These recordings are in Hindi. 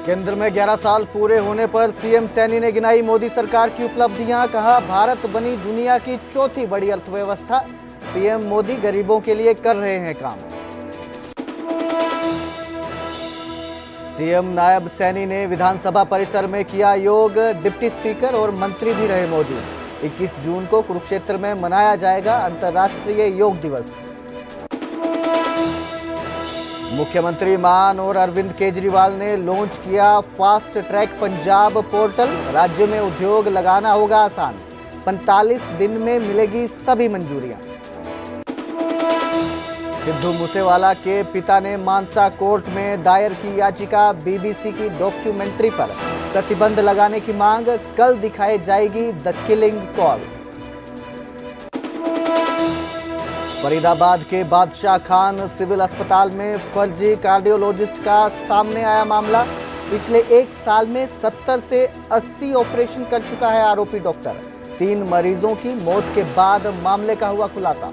केंद्र में 11 साल पूरे होने पर सीएम सैनी ने गिनाई मोदी सरकार की उपलब्धियां। कहा, भारत बनी दुनिया की चौथी बड़ी अर्थव्यवस्था। पीएम मोदी गरीबों के लिए कर रहे हैं काम। सीएम नायब सैनी ने विधानसभा परिसर में किया योग। डिप्टी स्पीकर और मंत्री भी रहे मौजूद। 21 जून को कुरुक्षेत्र में मनाया जाएगा अंतर्राष्ट्रीय योग दिवस। मुख्यमंत्री मान और अरविंद केजरीवाल ने लॉन्च किया फास्ट ट्रैक पंजाब पोर्टल। राज्य में उद्योग लगाना होगा आसान। 45 दिन में मिलेगी सभी मंजूरियां। सिद्धू मूसेवाला के पिता ने मानसा कोर्ट में दायर की याचिका। बीबीसी की डॉक्यूमेंट्री पर प्रतिबंध लगाने की मांग। कल दिखाई जाएगी द किलिंग कॉल। फरीदाबाद के बादशाह खान सिविल अस्पताल में फर्जी कार्डियोलॉजिस्ट का सामने आया मामला। पिछले 1 साल में 70 से 80 ऑपरेशन कर चुका है आरोपी डॉक्टर। 3 मरीजों की मौत के बाद मामले का हुआ खुलासा।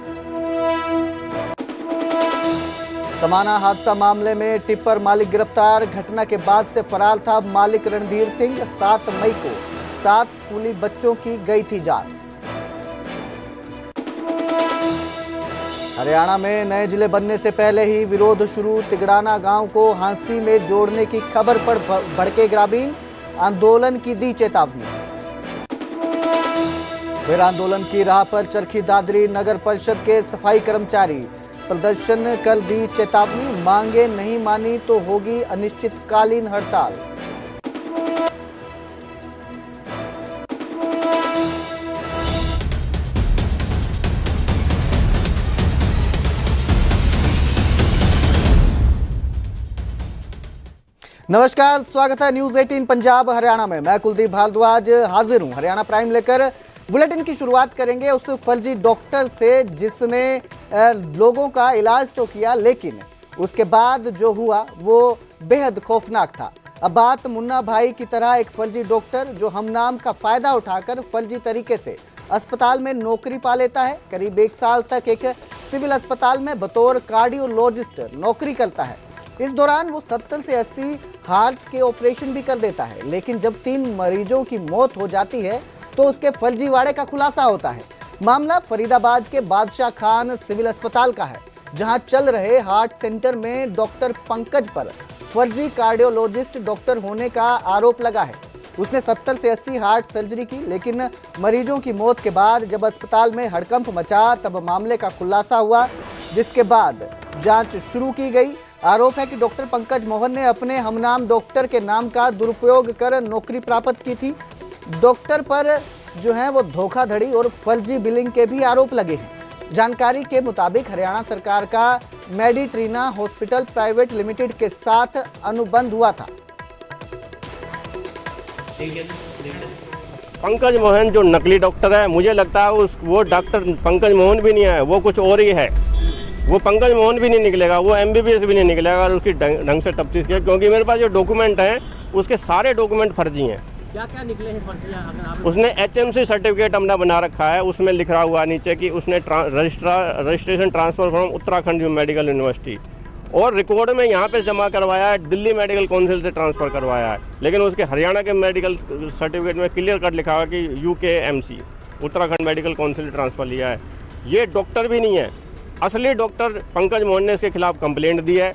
समाना हादसा मामले में टिप्पर मालिक गिरफ्तार। घटना के बाद से फरार था मालिक रणधीर सिंह। 7 मई को 7 स्कूली बच्चों की गई थी जान। हरियाणा में नए जिले बनने से पहले ही विरोध शुरू। तिगड़ाना गांव को हांसी में जोड़ने की खबर पर भड़के ग्रामीण। आंदोलन की दी चेतावनी। फिर आंदोलन की राह पर चरखी दादरी नगर परिषद के सफाई कर्मचारी। प्रदर्शन कर दी चेतावनी। मांगे नहीं मानी तो होगी अनिश्चितकालीन हड़ताल। नमस्कार, स्वागत है न्यूज 18 पंजाब हरियाणा में। मैं कुलदीप भारद्वाज हाजिर हूं हरियाणा प्राइम लेकर। बुलेटिन की शुरुआत करेंगे उस फर्जी डॉक्टर से जिसने लोगों का इलाज तो किया, लेकिन उसके बाद जो हुआ वो बेहद खौफनाक था। अब बात मुन्ना भाई की तरह एक फर्जी डॉक्टर जो हम नाम का फायदा उठाकर फर्जी तरीके से अस्पताल में नौकरी पा लेता है। करीब 1 साल तक एक सिविल अस्पताल में बतौर कार्डियोलॉजिस्ट नौकरी करता है। इस दौरान वो 70 से 80 हार्ट के ऑपरेशन भी कर देता है, लेकिन जब 3 मरीजों की मौत हो जाती है तो उसके फर्जीवाड़े का खुलासा होता है। मामला फरीदाबाद के बादशाह खान सिविल अस्पताल का है, जहां चल रहे हार्ट सेंटर में डॉक्टर पंकज पर फर्जी कार्डियोलॉजिस्ट डॉक्टर होने का आरोप लगा है। उसने 70 से 80 हार्ट सर्जरी की, लेकिन मरीजों की मौत के बाद जब अस्पताल में हड़कंप मचा तब मामले का खुलासा हुआ, जिसके बाद जांच शुरू की गई। आरोप है कि डॉक्टर पंकज मोहन ने अपने हमनाम डॉक्टर के नाम का दुरुपयोग कर नौकरी प्राप्त की थी। डॉक्टर पर जो है वो धोखाधड़ी और फर्जी बिलिंग के भी आरोप लगे हैं। जानकारी के मुताबिक हरियाणा सरकार का मेडिट्रीना हॉस्पिटल प्राइवेट लिमिटेड के साथ अनुबंध हुआ था। पंकज मोहन जो नकली डॉक्टर है, मुझे लगता है वो डॉक्टर पंकज मोहन भी नहीं है, वो कुछ और ही है। वो पंकज मोहन भी नहीं निकलेगा, वो MBBS भी नहीं निकलेगा और उसकी ढंग से तफ्तीश किया, क्योंकि मेरे पास जो डॉक्यूमेंट हैं उसके सारे डॉक्यूमेंट फर्जी हैं। क्या क्या निकले हैं फर्जी? उसने HMC सर्टिफिकेट अपना बना रखा है, उसमें लिखा हुआ नीचे कि उसने registration transfer from Uttarakhand medical university, और रिकॉर्ड में यहाँ पे जमा करवाया है, दिल्ली मेडिकल काउंसिल से ट्रांसफ़र करवाया है, लेकिन उसके हरियाणा के मेडिकल सर्टिफिकेट में क्लियर कट लिखा हुआ कि UKMC उत्तराखंड मेडिकल काउंसिल से ट्रांसफ़र लिया है। ये डॉक्टर भी नहीं है। असली डॉक्टर पंकज मोहन ने इसके खिलाफ कंप्लेंट दी है।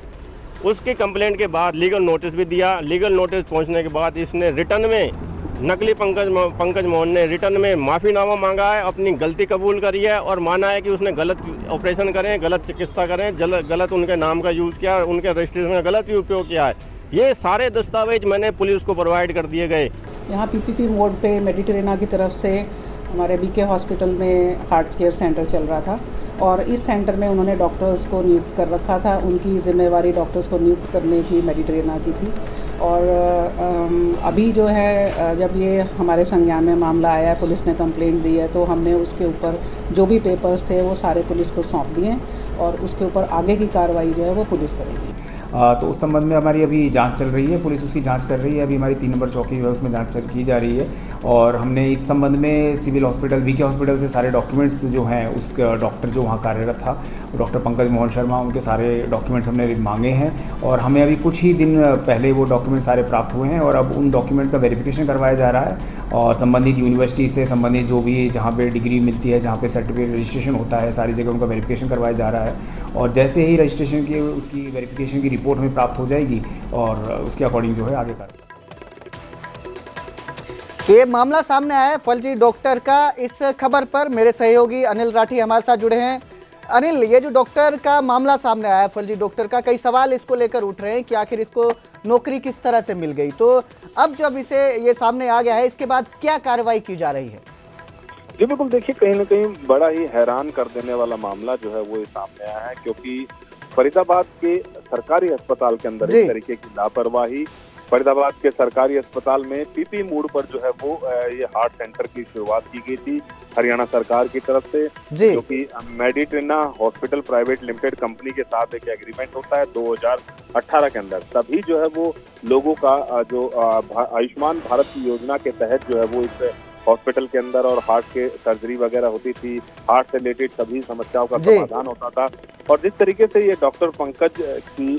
उसकी कंप्लेंट के बाद लीगल नोटिस भी दिया। लीगल नोटिस पहुंचने के बाद इसने रिटर्न में, नकली पंकज मोहन ने रिटर्न में माफ़ीनामा मांगा है, अपनी गलती कबूल करी है और माना है कि उसने गलत ऑपरेशन करें, गलत चिकित्सा करें, गलत उनके नाम का यूज़ किया, उनके रजिस्ट्रेशन का गलत ही उपयोग किया है। ये सारे दस्तावेज मैंने पुलिस को प्रोवाइड कर दिए गए। यहाँ PPP मोड पे मेडिट्रेना की तरफ से हमारे BK हॉस्पिटल में हार्ट केयर सेंटर चल रहा था, और इस सेंटर में उन्होंने डॉक्टर्स को नियुक्त कर रखा था। उनकी जिम्मेवारी डॉक्टर्स को नियुक्त करने की मेडिट्रेना की थी। और अभी जो है, जब ये हमारे संज्ञान में मामला आया, पुलिस ने कंप्लेंट दी है, तो हमने उसके ऊपर जो भी पेपर्स थे वो सारे पुलिस को सौंप दिए, और उसके ऊपर आगे की कार्रवाई जो है वो पुलिस करेगी। तो उस संबंध में हमारी अभी जांच चल रही है, पुलिस उसकी जांच कर रही है। अभी हमारी 3 नंबर चौकी जो है उसमें जांच की जा रही है और हमने इस संबंध में सिविल हॉस्पिटल बीके हॉस्पिटल से सारे डॉक्यूमेंट्स जो हैं, उसका डॉक्टर जो वहाँ कार्यरत था डॉक्टर पंकज मोहन शर्मा, उनके सारे डॉक्यूमेंट्स हमने मांगे हैं और हमें अभी कुछ ही दिन पहले वो डॉक्यूमेंट्स सारे प्राप्त हुए हैं और अब उन डॉक्यूमेंट्स का वेरिफिकेशन करवाया जा रहा है और संबंधित यूनिवर्सिटी से संबंधित जो भी जहाँ पे डिग्री मिलती है, जहाँ पे सर्टिफिकेट रजिस्ट्रेशन होता है, सारी जगह उनका वेरिफिकेशन करवाया जा रहा है और जैसे ही रजिस्ट्रेशन की उसकी वेरिफिकेशन की रिपोर्ट हमें प्राप्त हो जाएगी और उसके अकॉर्डिंग जो है आगे कर। तो ये मामला सामने आया है फर्जी डॉक्टर का। इस खबर पर मेरे सहयोगी अनिल राठी हमारे साथ जुड़े हैं। अनिल, ये जो डॉक्टर का मामला सामने आया है फर्जी डॉक्टर का, कई सवाल इसको लेकर उठ रहे हैं कि आखिर इसको नौकरी किस तरह से मिल गई। तो अब जब इसे ये सामने आ गया है, इसके बाद क्या कार्रवाई की जा रही है? जी बिल्कुल, देखिए कहीं ना कहीं बड़ा ही हैरान कर देने वाला मामला जो है वो सामने आया है, क्योंकि फरीदाबाद के सरकारी अस्पताल के अंदर इस तरीके की लापरवाही। फरीदाबाद के सरकारी अस्पताल में पीपी मोड पर जो है वो ये हार्ट सेंटर की शुरुआत की गई थी हरियाणा सरकार की तरफ से, जो कि मेडिट्रेना हॉस्पिटल प्राइवेट लिमिटेड कंपनी के साथ एक एग्रीमेंट होता है 2018 के अंदर। तभी जो है वो लोगों का जो आयुष्मान भारत की योजना के तहत जो है वो इस हॉस्पिटल के अंदर और हार्ट के सर्जरी वगैरह होती थी, हार्ट से रिलेटेड सभी समस्याओं का समाधान होता था। और जिस तरीके से ये डॉक्टर पंकज की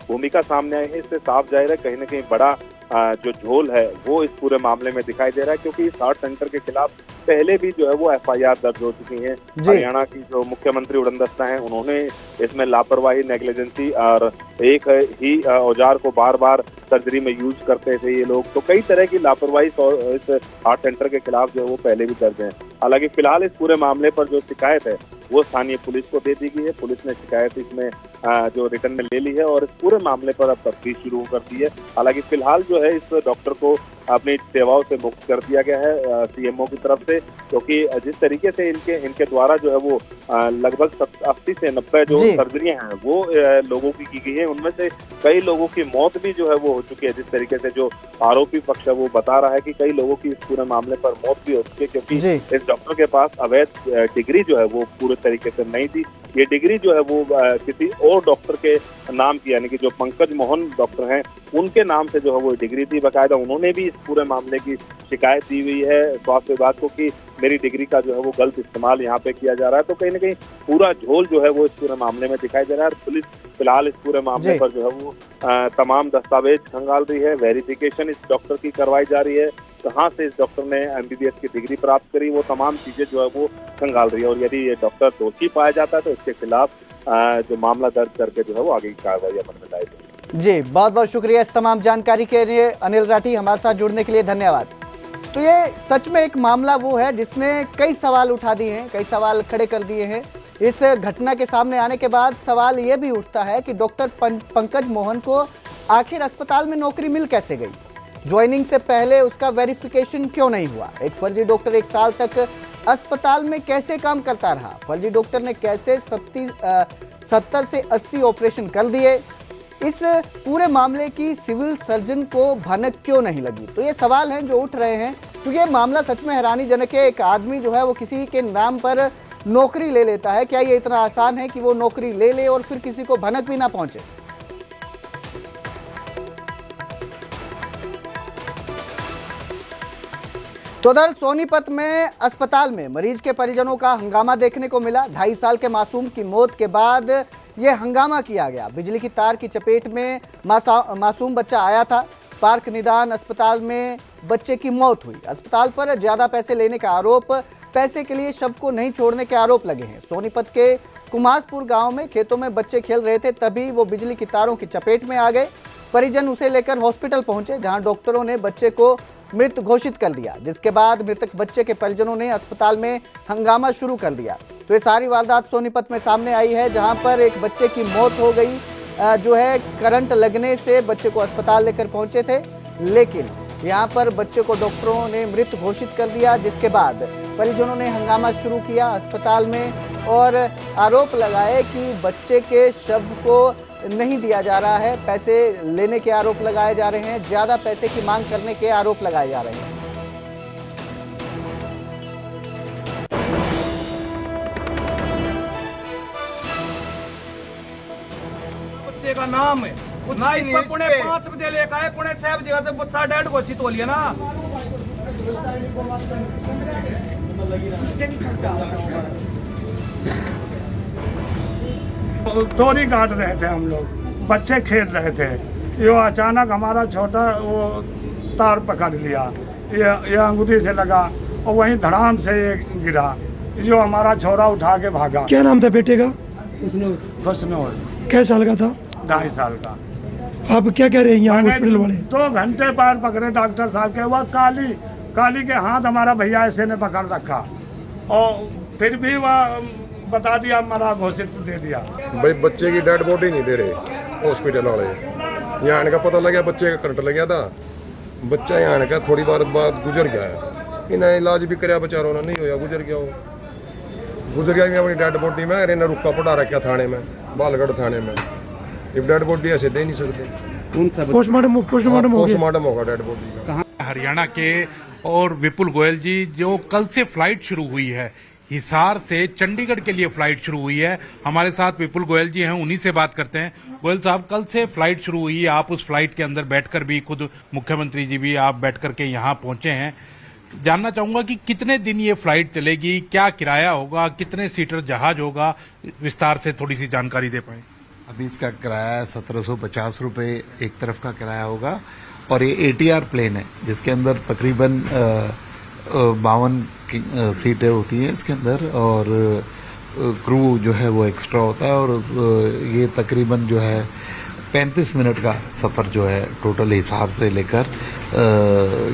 भूमिका सामने आई है, इससे साफ जाहिर है कहीं ना कहीं बड़ा जो झोल है वो इस पूरे मामले में दिखाई दे रहा है, क्योंकि इस हार्ट सेंटर के खिलाफ पहले भी जो है वो एफआईआर दर्ज हो चुकी है। हरियाणा की जो मुख्यमंत्री उड़नदस्ता हैं उन्होंने इसमें लापरवाही, नेग्लिजेंसी और एक ही औजार को बार बार सर्जरी में यूज करते थे ये लोग, तो कई तरह की लापरवाही इस हार्ट सेंटर के खिलाफ जो है वो पहले भी दर्ज है। हालांकि फिलहाल इस पूरे मामले पर जो शिकायत है वो स्थानीय पुलिस को दे दी गई है। पुलिस ने शिकायत इसमें जो रिटर्न में ले ली है और इस पूरे मामले पर अब तफ्तीश शुरू कर दी है। हालांकि फिलहाल जो है इस डॉक्टर को अपनी सेवाओं से मुक्त कर दिया गया है सीएमओ की तरफ से, क्योंकि जिस तरीके से इनके द्वारा जो है वो लगभग 80 से 90 जो सर्जरियां हैं वो लोगों की गई है, उनमें से कई लोगों की मौत भी जो है वो हो चुकी है। जिस तरीके से जो आरोपी पक्ष है वो बता रहा है कि कई लोगों की इस पूरे मामले पर मौत भी हो चुकी है, क्योंकि इस डॉक्टर के पास अवैध डिग्री जो है वो पूरे तरीके से नहीं थी। ये डिग्री जो है वो किसी और डॉक्टर के नाम की, यानी कि जो पंकज मोहन डॉक्टर हैं उनके नाम से जो है वो डिग्री थी। बाकायदा उन्होंने भी इस पूरे मामले की शिकायत दी हुई है स्वास्थ्य विभाग को कि मेरी डिग्री का जो है वो गलत इस्तेमाल यहाँ पे किया जा रहा है। तो कहीं ना कहीं पूरा झोल जो है वो इस पूरे मामले में दिखाई दे रहा है और पुलिस फिलहाल इस पूरे मामले पर जो है वो तमाम दस्तावेज खंगाल रही है। वेरिफिकेशन इस डॉक्टर की करवाई जा रही है, कहाँ से इस डॉक्टर ने एमबीबीएस की डिग्री प्राप्त करी, वो तमाम चीजें जो है वो खंगाल रही है। और यदि ये डॉक्टर दोषी पाया जाता है तो इसके खिलाफ जो मामला दर्ज करके जो है वो आगे की कार्रवाई अमल में लाई जाएगी। जी, बहुत बहुत शुक्रिया इस तमाम जानकारी के लिए अनिल राठी, हमारे साथ जुड़ने के लिए धन्यवाद। तो ये सच में एक मामला वो है जिसने कई सवाल उठा दिए हैं, कई सवाल खड़े कर दिए हैं। इस घटना के सामने आने के बाद सवाल ये भी उठता है कि डॉक्टर पंकज मोहन को आखिर अस्पताल में नौकरी मिल कैसे गई? ज्वाइनिंग से पहले उसका वेरिफिकेशन क्यों नहीं हुआ? एक फर्जी डॉक्टर 1 साल तक अस्पताल में कैसे काम करता रहा? फर्जी डॉक्टर ने कैसे 70 से 80 ऑपरेशन कर दिए? इस पूरे मामले की सिविल सर्जन को भनक क्यों नहीं लगी? तो ये सवाल हैं जो उठ रहे हैं। तो ये मामला सच में हैरानीजनक है। एक आदमी जो है वो किसी के नाम पर नौकरी ले लेता है। क्या ये इतना आसान है कि वो नौकरी ले ले और फिर किसी को भनक भी ना पहुंचे? तो उधर सोनीपत में अस्पताल में मरीज के परिजनों का हंगामा देखने को मिला। 2.5 साल के मासूम की मौत के बाद ये हंगामा किया गया। बिजली की तार की चपेट में मासूम बच्चा आया था। पार्क निदान अस्पताल में बच्चे की मौत हुई। अस्पताल पर ज्यादा पैसे लेने का आरोप, पैसे के लिए शव को नहीं छोड़ने के आरोप लगे हैं। सोनीपत के कुमासपुर गांव में खेतों में बच्चे खेल रहे थे, तभी वो बिजली की तारों की चपेट में आ गए। परिजन उसे लेकर हॉस्पिटल पहुंचे, जहां डॉक्टरों ने बच्चे को मृत घोषित कर दिया, जिसके बाद मृतक बच्चे के परिजनों ने अस्पताल में हंगामा शुरू कर दिया। तो ये सारी वारदात सोनीपत में सामने आई है, जहां पर एक बच्चे की मौत हो गई। जो है करंट लगने से बच्चे को अस्पताल लेकर पहुंचे थे, लेकिन यहां पर बच्चे को डॉक्टरों ने मृत घोषित कर दिया, जिसके बाद परिजनों ने हंगामा शुरू किया अस्पताल में और आरोप लगाए कि बच्चे के शव को नहीं दिया जा रहा है। पैसे लेने के आरोप लगाए जा रहे हैं, ज्यादा पैसे की मांग करने के आरोप लगाए जा रहे हैं। बच्चे का नाम है ना इस पर पुणे 5 बजे लेकर आए, पुणे 6 बजे तो बच्चा डेढ़ घोषित हो लिया ना। तोरी काट रहे थे हम लोग, बच्चे खेल रहे थे, ये अचानक हमारा छोटा वो तार पकड़ लिया, ये अंगूठी से लगा और वहीं धड़ाम से ये गिरा, जो हमारा छोरा उठा के भागा। क्या नाम था बेटे का? खुशनूर। क्या साल का था? 2.5 साल का। आप क्या कह रहे हैं यहाँ हॉस्पिटल वाले? 2 घंटे पैर पकड़े डॉक्टर साहब के, वह काली के हाथ हमारा भैया ऐसे ने पकड़ रखा और फिर भी वह बता दिया, मरा घोषित दे दिया। भाई बच्चे की डेड बॉडी नहीं दे रहे हॉस्पिटल वाले। यहाँ आने का पता लगा बच्चे का करंट लग गया था, बच्चा यहाँ आने का थोड़ी बार बाद गुजर गया है। इन्हें इलाज भी कराया बेचारों ने, नहीं होया, गुजर गया वो। गुजर गया अपनी डेड बॉडी में, इन्हें रुका पड़ा रखा थाने में, बालगढ़ थाने में। ये डेड बॉडी ऐसे दे नहीं सकते। पोस्टमार्टम होगा डेड बॉडी का। हरियाणा के और विपुल गोयल जी, जो कल से फ्लाइट शुरू हुई है, हिसार से चंडीगढ़ के लिए फ्लाइट शुरू हुई है। हमारे साथ विपुल गोयल जी हैं, उन्हीं से बात करते हैं। गोयल साहब, कल से फ्लाइट शुरू हुई है, आप उस फ्लाइट के अंदर बैठकर भी, खुद मुख्यमंत्री जी भी आप बैठ करके यहाँ पहुंचे हैं। जानना चाहूंगा कि कितने दिन ये फ्लाइट चलेगी, क्या किराया होगा, कितने सीटर जहाज होगा, विस्तार से थोड़ी सी जानकारी दे पाए। अभी इसका किराया 1750 रुपये एक तरफ का किराया होगा और ये ATR प्लेन है जिसके अंदर तकरीबन 52 सीटें होती हैं इसके अंदर और क्रू जो है वो एक्स्ट्रा होता है और ये तकरीबन जो है 35 मिनट का सफ़र जो है टोटल हिसार से लेकर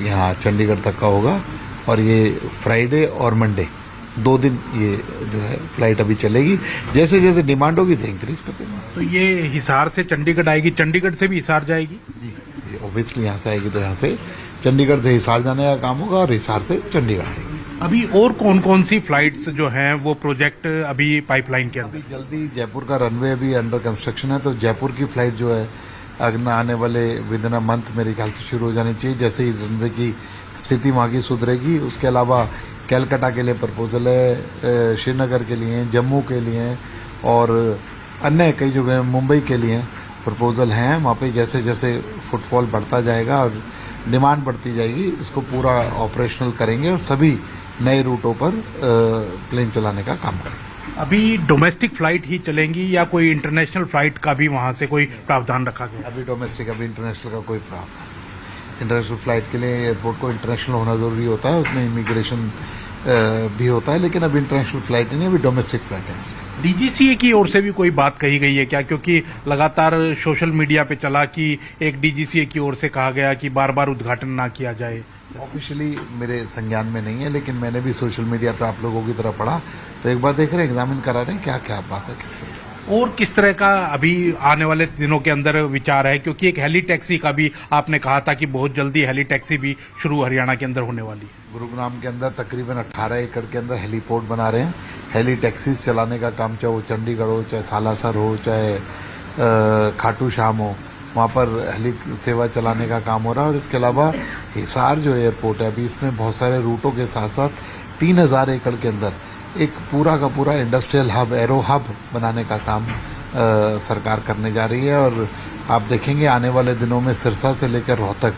यहाँ चंडीगढ़ तक का होगा और ये फ्राइडे और मंडे 2 दिन ये जो है फ्लाइट अभी चलेगी। जैसे जैसे डिमांड होगी इंक्रीज कर देंगे। तो ये हिसार से चंडीगढ़ आएगी, चंडीगढ़ से भी हिसार जाएगी? जी, ऑब्वियसली यहाँ से आएगी तो यहाँ से चंडीगढ़ से हिसार जाने का काम होगा और हिसार से चंडीगढ़ आएगी। अभी और कौन कौन सी फ्लाइट्स जो हैं वो प्रोजेक्ट अभी पाइपलाइन के अंदर? जल्दी जयपुर का रनवे अभी अंडर कंस्ट्रक्शन है, तो जयपुर की फ्लाइट जो है अगला आने वाले विद इन अ मंथ मेरे ख्याल से शुरू हो जानी चाहिए, जैसे ही रनवे की स्थिति वहाँ की सुधरेगी। उसके अलावा कैलकाटा के लिए प्रपोजल है, श्रीनगर के लिए, जम्मू के लिए और अन्य कई जगह मुंबई के लिए प्रपोजल हैं। वहाँ पे जैसे जैसे फुटफॉल बढ़ता जाएगा और डिमांड बढ़ती जाएगी, इसको पूरा ऑपरेशनल करेंगे और सभी नए रूटों पर प्लेन चलाने का काम करेंगे। अभी डोमेस्टिक फ्लाइट ही चलेंगी या कोई इंटरनेशनल फ्लाइट का भी वहाँ से कोई प्रावधान रखा गया? अभी डोमेस्टिक, अभी इंटरनेशनल का कोई प्रावधान नहीं। इंटरनेशनल फ्लाइट के लिए एयरपोर्ट को इंटरनेशनल होना जरूरी होता है, उसमें इमिग्रेशन भी होता है, लेकिन अभी इंटरनेशनल फ्लाइट नहीं, अभी डोमेस्टिक फ्लाइट है। DGCA की ओर से भी कोई बात कही गई है क्या? क्योंकि लगातार सोशल मीडिया पे चला कि एक DGCA की ओर से कहा गया कि बार बार उद्घाटन ना किया जाए। ऑफिशियली मेरे संज्ञान में नहीं है, लेकिन मैंने भी सोशल मीडिया पे आप लोगों की तरह पढ़ा, तो एक बार देख रहे हैं, एग्जामिन करा रहे हैं क्या क्या बात है, किस तरह और किस तरह का अभी आने वाले दिनों के अंदर विचार है। क्योंकि एक हेली टैक्सी का भी आपने कहा था कि बहुत जल्दी हेली टैक्सी भी शुरू हरियाणा के अंदर होने वाली है। गुरुग्राम के अंदर तकरीबन 18 एकड़ के अंदर हेलीपोर्ट बना रहे हैं। हेली टैक्सीज चलाने का काम, चाहे वो चंडीगढ़ हो, चाहे सालासर हो, चाहे खाटू श्याम हो, वहाँ पर हेली सेवा चलाने का काम हो रहा है। और इसके अलावा हिसार जो एयरपोर्ट है, अभी इसमें बहुत सारे रूटों के साथ साथ 3000 एकड़ के अंदर एक पूरा का पूरा इंडस्ट्रियल हब, एरो हब बनाने का काम सरकार करने जा रही है। और आप देखेंगे आने वाले दिनों में सिरसा से लेकर रोहतक,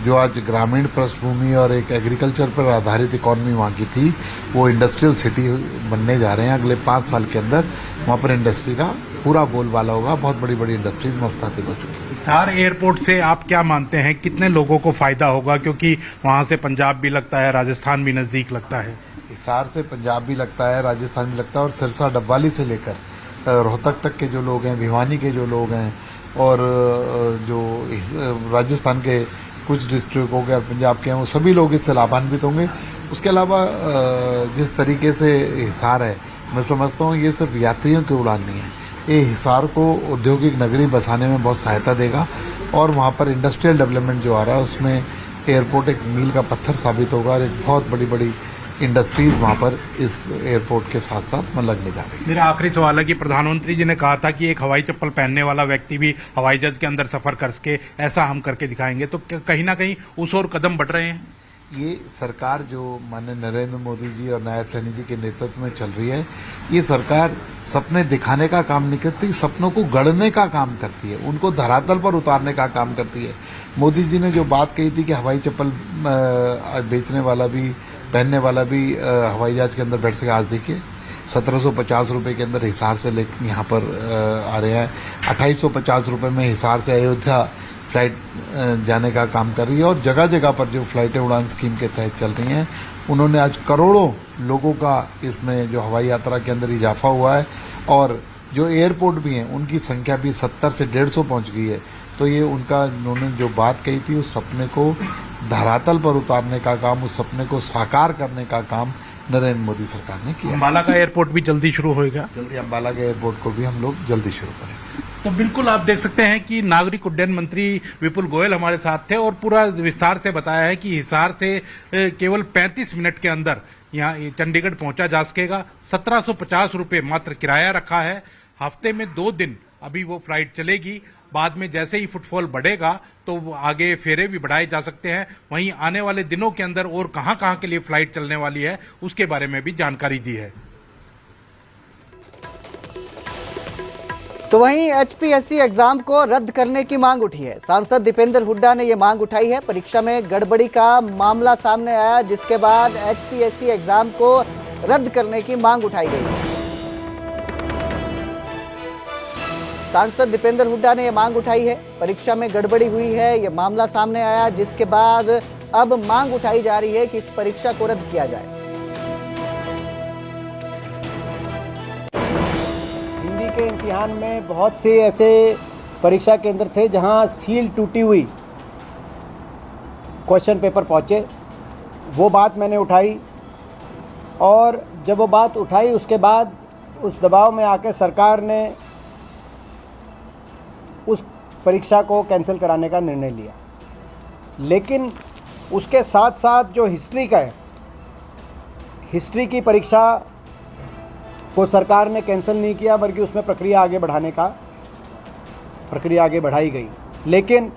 जो आज ग्रामीण पृष्ठभूमि और एक एग्रीकल्चर पर आधारित इकॉनमी वहाँ की थी, वो इंडस्ट्रियल सिटी बनने जा रहे हैं अगले 5 साल के अंदर। वहाँ पर इंडस्ट्री का पूरा बोलबाला होगा, बहुत बड़ी बड़ी इंडस्ट्रीज वहाँ स्थापित हो चुकी है। हिसार एयरपोर्ट से आप क्या मानते हैं कितने लोगों को फायदा होगा? क्योंकि वहाँ से पंजाब भी लगता है, राजस्थान भी नजदीक लगता है। हिसार से पंजाब भी लगता है, राजस्थान भी लगता है और सिरसा डब्वाली से लेकर रोहतक तक के जो लोग हैं, भिवानी के जो लोग हैं और जो राजस्थान के कुछ डिस्ट्रिक्टों के और पंजाब के हैं, वो सभी लोग इससे लाभान्वित होंगे। उसके अलावा जिस तरीके से हिसार है, मैं समझता हूँ ये सिर्फ यात्रियों की उड़ान नहीं है, ये हिसार को औद्योगिक नगरी बसाने में बहुत सहायता देगा और वहाँ पर इंडस्ट्रियल डेवलपमेंट जो आ रहा है उसमें एयरपोर्ट एक मील का पत्थर साबित होगा और एक बहुत बड़ी बड़ी इंडस्ट्रीज वहाँ पर इस एयरपोर्ट के साथ साथ लगने जा रही है। मेरा आखिरी सवाल है कि प्रधानमंत्री जी ने कहा था कि एक हवाई चप्पल पहनने वाला व्यक्ति भी हवाई जहाज के अंदर सफर करके ऐसा हम करके दिखाएंगे, तो कहीं ना कहीं उस ओर कदम बढ़ रहे हैं? ये सरकार जो माननीय नरेंद्र मोदी जी और नायब सैनी जी के नेतृत्व में चल रही है, ये सरकार सपने दिखाने का काम नहीं करती, सपनों को गढ़ने का काम करती है, उनको धरातल पर उतारने का काम करती है। मोदी जी ने जो बात कही थी कि हवाई चप्पल बेचने वाला भी, पहनने वाला भी हवाई जहाज के अंदर बैठ सके, आज देखिए 1750 रुपये के अंदर हिसार से लेकर यहाँ पर आ रहे हैं। 2850 रुपये में हिसार से अयोध्या फ्लाइट जाने का काम कर रही है और जगह जगह पर जो फ्लाइटें उड़ान स्कीम के तहत चल रही हैं, उन्होंने आज करोड़ों लोगों का इसमें जो हवाई यात्रा के अंदर इजाफा हुआ है और जो एयरपोर्ट भी हैं उनकी संख्या भी 70 से 150 पहुंच गई है। तो ये उनका उन्होंने जो बात कही थी उस सपने को धरातल पर उतारने का काम, उस सपने को साकार करने का काम नरेंद्र मोदी सरकार ने किया। अम्बाला का एयरपोर्ट भी जल्दी शुरू होएगा। जल्दी अम्बाला के एयरपोर्ट को भी हम लोग जल्दी शुरू करेंगे। तो बिल्कुल आप देख सकते हैं कि नागरिक उड्डयन मंत्री विपुल गोयल हमारे साथ थे और पूरा विस्तार से बताया है कि हिसार से केवल 35 मिनट के अंदर यहाँ चंडीगढ़ पहुंचा जा सकेगा। 1750 रुपये मात्र किराया रखा है। हफ्ते में 2 दिन अभी वो फ्लाइट चलेगी। बाद में जैसे ही फुटफॉल बढ़ेगा तो आगे फेरे भी बढ़ाए जा सकते हैं। वहीं आने वाले दिनों के अंदर और कहां के लिए फ्लाइट चलने वाली है उसके बारे में भी जानकारी दी है। तो वहीं एचपीएससी एग्जाम को रद्द करने की मांग उठी है। सांसद दीपेंद्र हुड्डा ने यह मांग उठाई है। परीक्षा में गड़बड़ी का मामला सामने आया, जिसके बाद एचपीएससी एग्जाम को रद्द करने की मांग उठाई गई। सांसद दीपेंद्र हुड्डा ने यह मांग उठाई है। परीक्षा में गड़बड़ी हुई है, यह मामला सामने आया, जिसके बाद अब मांग उठाई जा रही है कि इस परीक्षा को रद्द किया जाए। के इम्तिहान में बहुत से ऐसे परीक्षा केंद्र थे जहां सील टूटी हुई क्वेश्चन पेपर पहुंचे। वो बात मैंने उठाई और जब वो बात उठाई उसके बाद उस दबाव में आकर सरकार ने उस परीक्षा को कैंसिल कराने का निर्णय लिया। लेकिन उसके साथ साथ जो हिस्ट्री का है, हिस्ट्री की परीक्षा को सरकार ने कैंसिल नहीं किया, बल्कि उसमें प्रक्रिया आगे बढ़ाई गई। लेकिन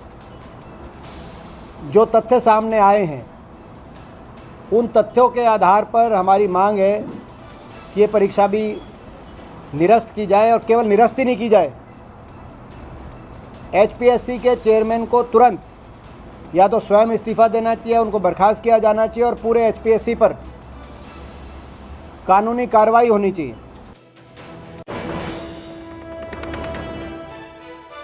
जो तथ्य सामने आए हैं उन तथ्यों के आधार पर हमारी मांग है कि ये परीक्षा भी निरस्त की जाए और केवल निरस्त ही नहीं की जाए, एचपीएससी के चेयरमैन को तुरंत या तो स्वयं इस्तीफा देना चाहिए, उनको बर्खास्त किया जाना चाहिए और पूरे एचपीएससी पर कानूनी कार्रवाई होनी चाहिए।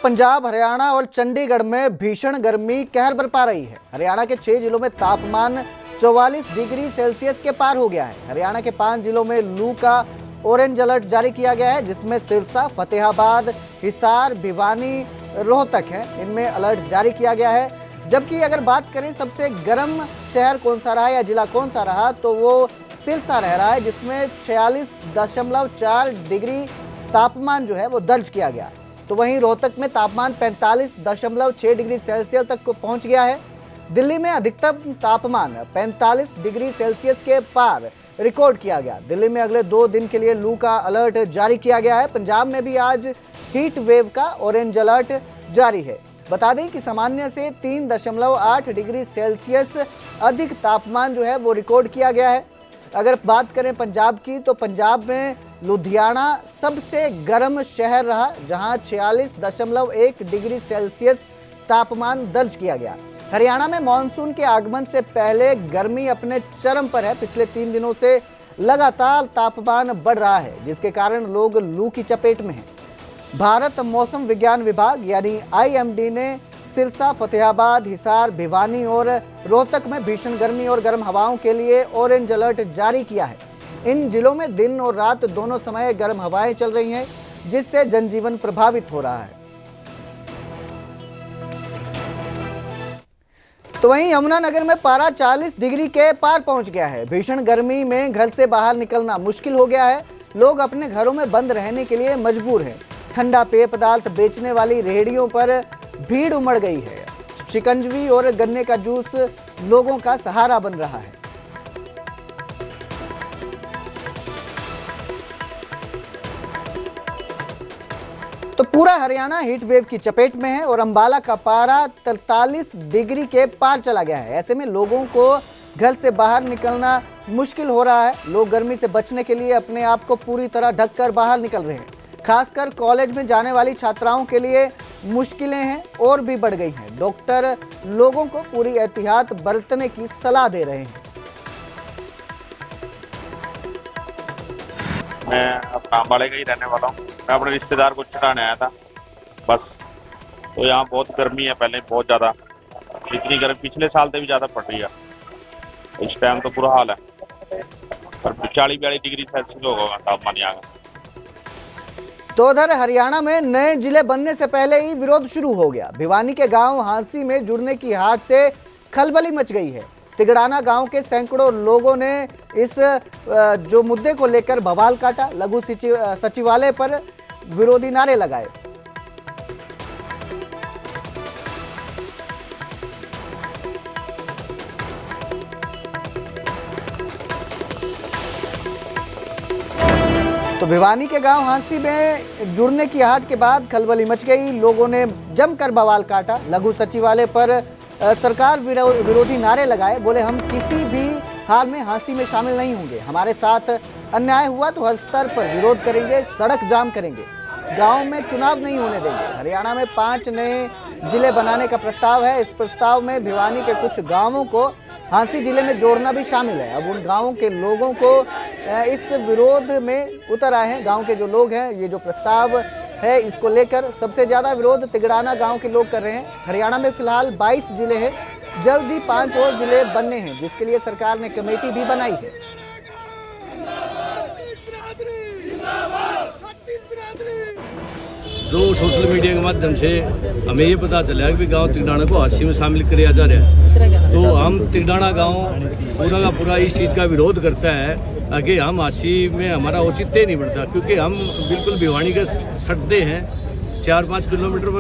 पंजाब, हरियाणा और चंडीगढ़ में भीषण गर्मी कहर बरपा रही है। हरियाणा के 6 जिलों में तापमान 44 डिग्री सेल्सियस के पार हो गया है। हरियाणा के 5 जिलों में लू का ऑरेंज अलर्ट जारी किया गया है, जिसमें सिरसा, फतेहाबाद, हिसार, भिवानी, रोहतक है। इनमें अलर्ट जारी किया गया है। जबकि अगर बात करें सबसे गर्म शहर कौन सा रहा या जिला कौन सा रहा, तो वो सिरसा रह रहा है, जिसमें 46.4 डिग्री तापमान जो है वो दर्ज किया गया। तो वहीं रोहतक में तापमान 45.6 डिग्री सेल्सियस तक को पहुंच गया है। दिल्ली में अधिकतम तापमान 45 डिग्री सेल्सियस के पार रिकॉर्ड किया गया। दिल्ली में अगले 2 दिन के लिए लू का अलर्ट जारी किया गया है। पंजाब में भी आज हीट वेव का ऑरेंज अलर्ट जारी है। बता दें कि सामान्य से 3.8 डिग्री सेल्सियस अधिक तापमान जो है वो रिकॉर्ड किया गया है। अगर बात करें पंजाब की, तो पंजाब में लुधियाना सबसे गर्म शहर रहा, जहां 46.1 डिग्री सेल्सियस तापमान दर्ज किया गया। हरियाणा में मानसून के आगमन से पहले गर्मी अपने चरम पर है। पिछले 3 दिनों से लगातार तापमान बढ़ रहा है, जिसके कारण लोग लू की चपेट में हैं। भारत मौसम विज्ञान विभाग यानी IMD ने सिरसा, फतेहाबाद, हिसार, भिवानी और रोहतक में भीषण गर्मी और गर्म हवाओं के लिए ऑरेंज अलर्ट जारी किया है। इन जिलों में दिन और रात दोनों समय गर्म हवाएं चल रही हैं, जिससे जनजीवन प्रभावित हो रहा है। तो वहीं यमुनानगर में पारा 40 डिग्री के पार पहुंच गया है। भीषण गर्मी में घर से बाहर निकलना मुश्किल हो गया है। लोग अपने घरों में बंद रहने के लिए मजबूर हैं। ठंडा पेय पदार्थ बेचने वाली रेहड़ियों पर भीड़ उमड़ गई है। शिकंजवी और गन्ने का जूस लोगों का सहारा बन रहा है। तो पूरा हरियाणा हीट वेव की चपेट में है और अंबाला का पारा 43 डिग्री के पार चला गया है। ऐसे में लोगों को घर से बाहर निकलना मुश्किल हो रहा है। लोग गर्मी से बचने के लिए अपने आप को पूरी तरह ढककर बाहर निकल रहे हैं। खासकर कॉलेज में जाने वाली छात्राओं के लिए मुश्किलें हैं और भी बढ़ गई हैं। डॉक्टर लोगों को पूरी एहतियात बरतने की सलाह दे रहे हैं। मैं अपना अम्बाड़े का ही रहने वाला हूँ। मैं अपने रिश्तेदार को चढ़ाने आया था बस। तो यहाँ बहुत गर्मी है, पहले बहुत ज़्यादा, इतनी गर्मी पिछले साल से भी ज़्यादा पड़ रही है। इस टाइम तो बुरा हाल है, पर 40-42 डिग्री सेल्सियस होगा तापमान यहाँ का। तो उधर हरियाणा में नए जिले बनने से पहले ही विरोध शुरू हो गया। भिवानी के गांव हांसी में जुड़ने की हाट से खलबली मच गई है। तिगड़ाना गांव के सैकड़ों लोगों ने इस जो मुद्दे को लेकर बवाल काटा। लघु सचिवालय पर विरोधी नारे लगाए। तो भिवानी के गांव हांसी में जुड़ने की हाट के बाद खलबली मच गई। लोगों ने जमकर बवाल काटा। लघु सचिवालय पर सरकार विरोधी नारे लगाए। बोले हम किसी भी हाल में हांसी में शामिल नहीं होंगे। हमारे साथ अन्याय हुआ तो हर स्तर पर विरोध करेंगे, सड़क जाम करेंगे, गांव में चुनाव नहीं होने देंगे। हरियाणा में 5 नए जिले बनाने का प्रस्ताव है। इस प्रस्ताव में भिवानी के कुछ गांवों को हांसी जिले में जोड़ना भी शामिल है। अब उन गांवों के लोगों को इस विरोध में उतर आए हैं। गांव के जो लोग हैं, ये जो प्रस्ताव है इसको लेकर सबसे ज़्यादा विरोध तिगड़ाना गांव के लोग कर रहे हैं। हरियाणा में फिलहाल 22 जिले हैं। जल्द ही 5 और जिले बनने हैं, जिसके लिए सरकार ने कमेटी भी बनाई है। जो सोशल मीडिया के माध्यम से हमें ये पता चला कि गांव तिगड़ाना को हांसी में शामिल किया जा रहा है, तो हम तिगड़ाना गांव पूरा का पूरा इस चीज़ का विरोध करता है ताकि हम हांसी में हमारा औचित्य नहीं बढ़ता, क्योंकि हम बिल्कुल भिवानी के सटते हैं। 4-5 किलोमीटर